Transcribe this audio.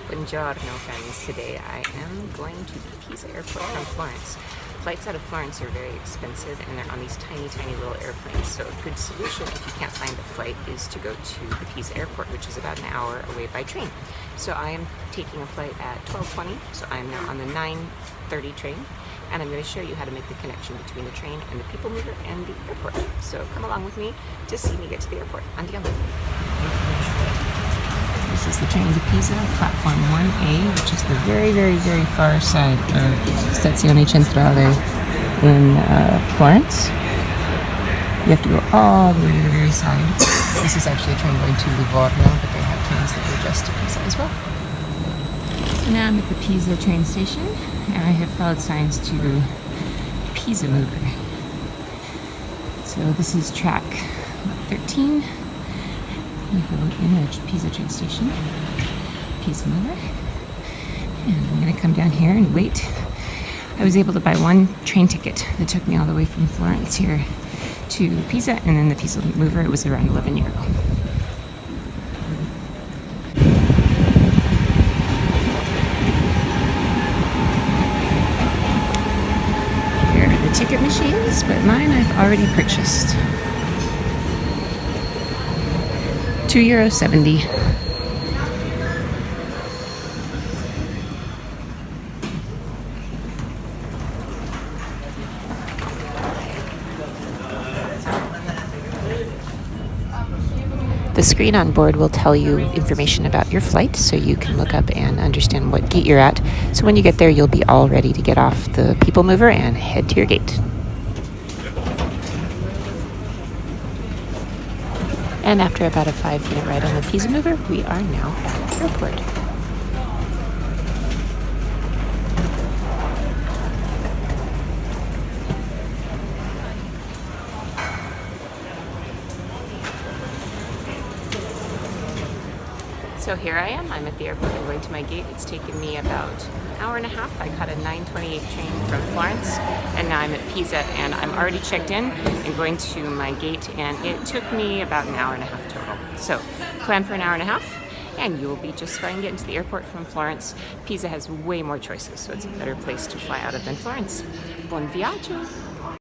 Buongiorno friends, today I am going to the Pisa airport from Florence. Flights out of Florence are very expensive and they're on these tiny little airplanes, so a good solution if you can't find a flight is to go to the Pisa airport, which is about an hour away by train. So I am taking a flight at 12:20, so I am now on the 9:30 train, and I'm going to show you how to make the connection between the train and the people mover and the airport. So come along with me to see me get to the airport. Andiamo. This is the train to Pisa, platform 1A, which is the very far side of Stazione Centrale in Florence. You have to go all the way to the very side. This is actually a train going to Livorno, but they have trains that go just to Pisa as well. So now I'm at the Pisa train station, and I have followed signs to Pisa Mover. So this is track 13. We go in a Pisa train station, Pisa Mover, and I'm going to come down here and wait. I was able to buy one train ticket that took me all the way from Florence here to Pisa, and then the Pisa Mover, it was around €11. Here are the ticket machines, but mine I've already purchased. €2.70. The screen on board will tell you information about your flight, so you can look up and understand what gate you're at. So when you get there, you'll be all ready to get off the people mover and head to your gate. And after about a 5-minute ride on the Pisa Mover, we are now at the airport. So here I am, I'm at the airport, I'm going to my gate. It's taken me about an hour and a half. I caught a 9:28 train from Florence, and now I'm at Pisa, and I'm already checked in and going to my gate, and it took me about an hour and a half total. So plan for an hour and a half, and you will be just fine getting to the airport from Florence. Pisa has way more choices, so it's a better place to fly out of than Florence. Buon viaggio!